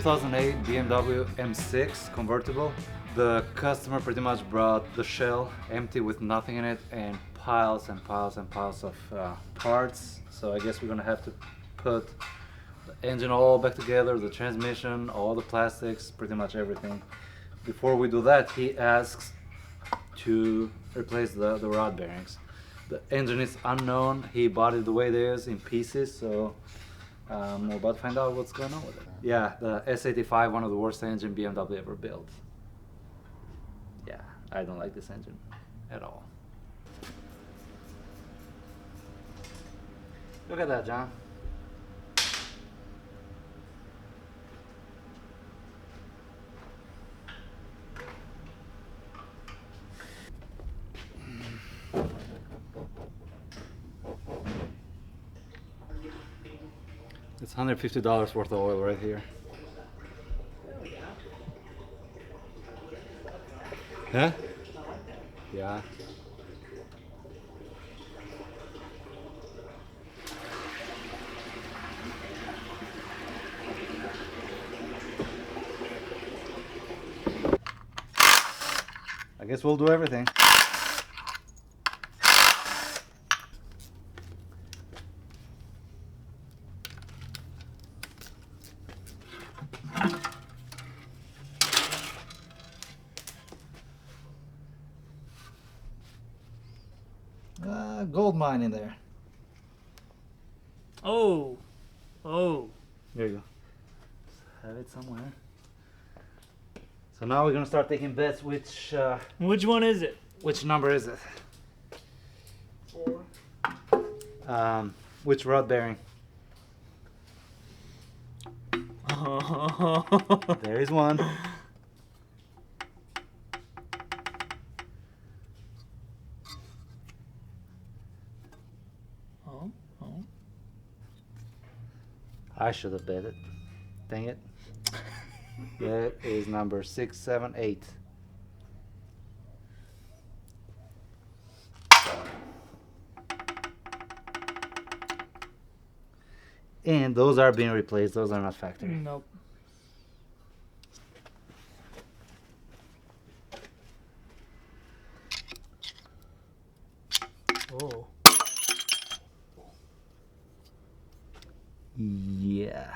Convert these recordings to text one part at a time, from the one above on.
2008 BMW M6 convertible. The customer pretty much brought the shell empty with nothing in it and piles and piles and piles of parts. So I guess we're gonna have to put the engine all back together, the transmission, all the plastics, pretty much everything. Before we do that, he asks to replace the rod bearings. The engine is unknown. He bought it the way it is in pieces, so we're about to find out what's going on with it. Yeah, the S85, one of the worst engine BMW ever built. Yeah, I don't like this engine at all. Look at that, John. It's $150 worth of oil right here. Huh? Yeah. I guess we'll do everything. Gold mine in there. Oh. There you go. Have it somewhere. So now we're gonna start taking bets. Which one is it? Which number is it? 4. Which rod bearing? There is one. I should have bet it. Dang it. That is number 678. And those are being replaced. Those are not factory. Nope. Oh. Yeah.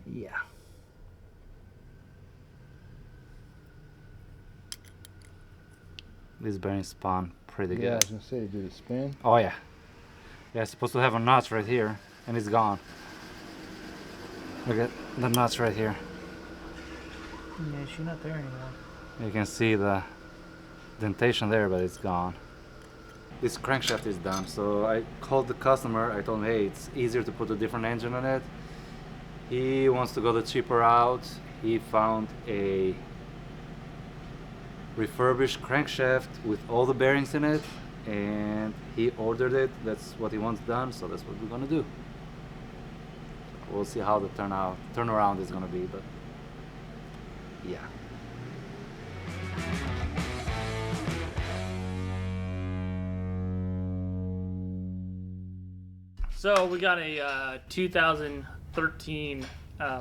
Yeah. This bearing spun pretty good. Yeah, I was gonna say, did it spin? Oh yeah. Yeah, it's supposed to have a notch right here, and it's gone. Look at the notch right here. Yeah, she's not there anymore. You can see the dentation there, but it's gone. This crankshaft is done, so I called the customer. I told him, hey, it's easier to put a different engine on it. He wants to go the cheaper route. He found a refurbished crankshaft with all the bearings in it, and he ordered it. That's what he wants done, so that's what we're gonna do. We'll see how the turnaround is gonna be, but yeah. So we got a 2013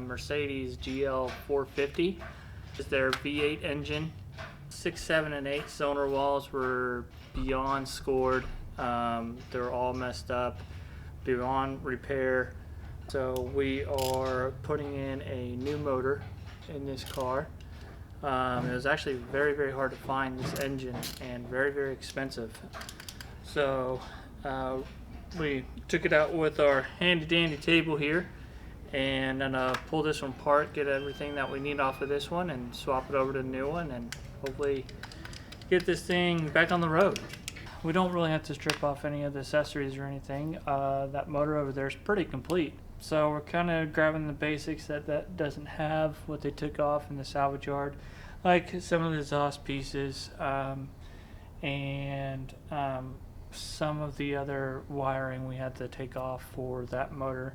Mercedes GL450. It's their V8 engine. 6, 7, and 8 cylinder walls were beyond scored. They're all messed up, beyond repair. So we are putting in a new motor in this car. It was actually very, very hard to find this engine and very, very expensive. So we took it out with our handy dandy table here and then pull this one apart, get everything that we need off of this one and swap it over to the new one and hopefully get this thing back on the road. We don't really have to strip off any of the accessories or anything. That motor over there is pretty complete. So we're kind of grabbing the basics that doesn't have, what they took off in the salvage yard, like some of the exhaust pieces and some of the other wiring we had to take off for that motor.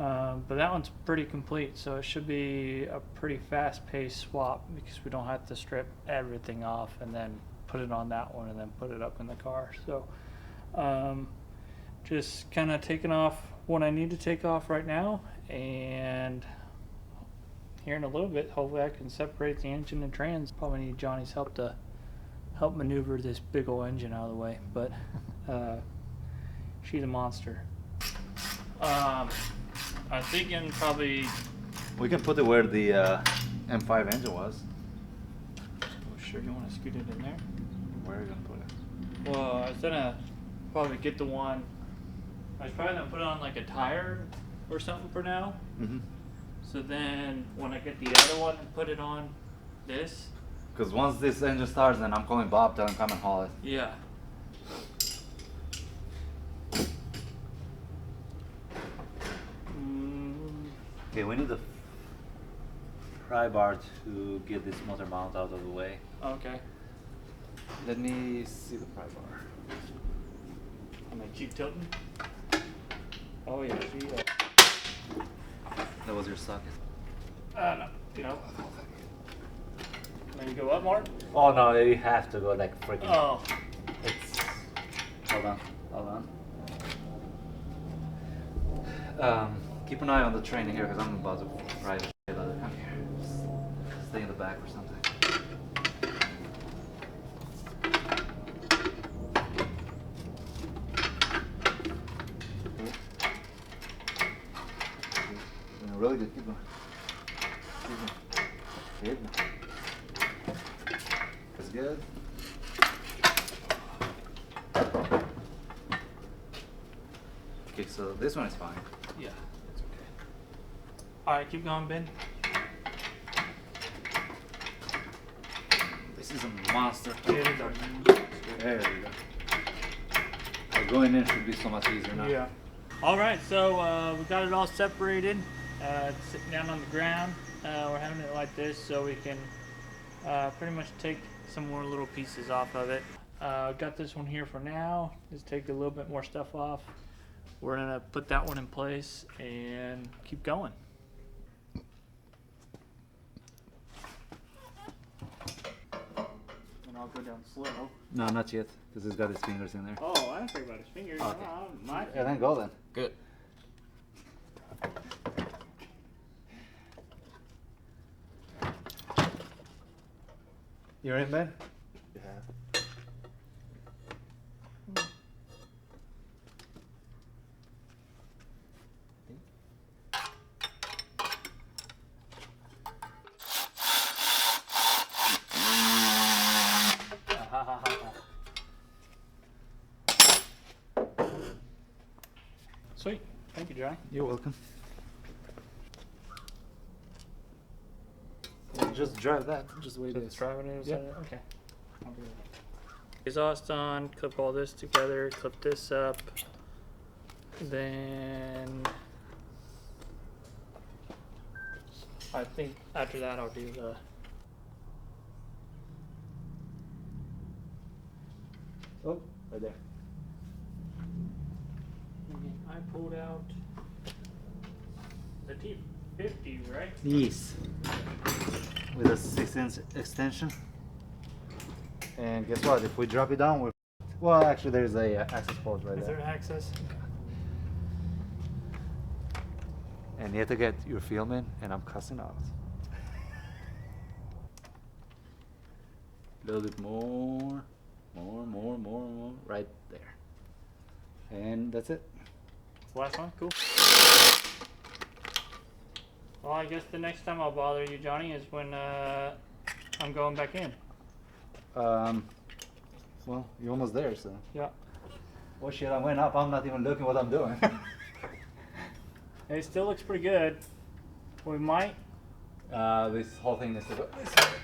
But that one's pretty complete, so it should be a pretty fast-paced swap because we don't have to strip everything off and then put it on that one and then put it up in the car. So just kind of taking off what I need to take off right now, and here in a little bit hopefully I can separate the engine and trans. Probably need Johnny's help to help maneuver this big old engine out of the way, but she's a monster. I'm thinking probably... We can put it where the M5 engine was. Oh, sure, you want to scoot it in there? Where are you going to put it? Well, I was gonna probably get the one... I was probably gonna put it on like a tire or something for now. Mm-hmm. So then when I get the other one and put it on this... Because once this engine starts, then I'm calling Bob, tell him come and haul it. Yeah. Okay, we need the pry bar to get this motor mount out of the way. Okay. Let me see the pry bar. I'm gonna keep tilting. Oh yeah, she... That was your socket. no, you know. Maybe go up more? Oh no, you have to go like freaking... Oh. It's... Hold on. Keep an eye on the train here because I'm about to ride the shit out of it. Come here. Just stay in the back or something. Yeah, really good. Keep going. Keep going. That's good. Okay, so this one is fine. Yeah, it's okay. Alright, keep going, Ben. This is a monster. It is a... There we go. Going in should be so much easier now. Yeah. Alright, so we got it all separated. It's sitting down on the ground. We're having it like this so we can pretty much take some more little pieces off of it. Got this one here for now. Just take a little bit more stuff off. We're gonna put that one in place and keep going. And I'll go down slow. No, not yet, because he's got his fingers in there. Oh, I didn't think about his fingers. Okay. My And then go then. Good. You're in, Ben? Yeah. Sweet. Thank you, Johnny. You're welcome. Just drive that. Just wait. Just driving it. Yep. Okay. I'll do that. Exhaust on. Clip all this together. Clip this up. Then I think after that I'll do the. Oh, right there. I pulled out the T50, right? Yes. With a 6-inch extension. And guess what? If we drop it down, we're... Well, actually, there's a access port right Is there. there access? And you have to get your film in, and I'm cussing out. A little bit more. More. Right there. And that's it. Last one? Cool. Well, I guess the next time I'll bother you, Johnny, is when I'm going back in. Well, you're almost there, so. Yeah. Oh shit, I went up. I'm not even looking what I'm doing. It still looks pretty good. We might. This whole thing needs to go this way.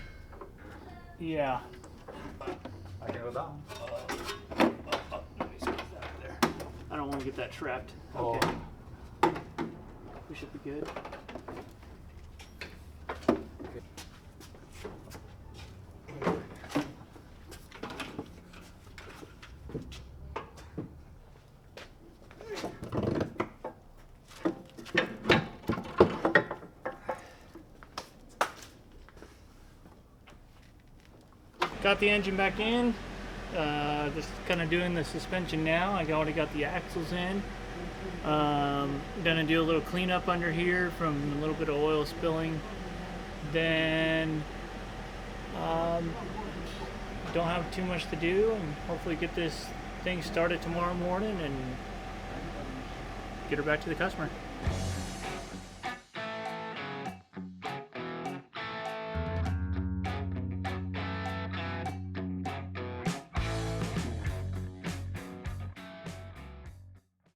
Yeah. I can go down. Let me squeeze that there. I don't want to get that trapped. Oh. Okay. We should be good. got the engine back in. Just kind of doing the suspension now. I already got the axles in. Gonna do a little cleanup under here from a little bit of oil spilling. Then don't have too much to do, and hopefully get this thing started tomorrow morning and get her back to the customer.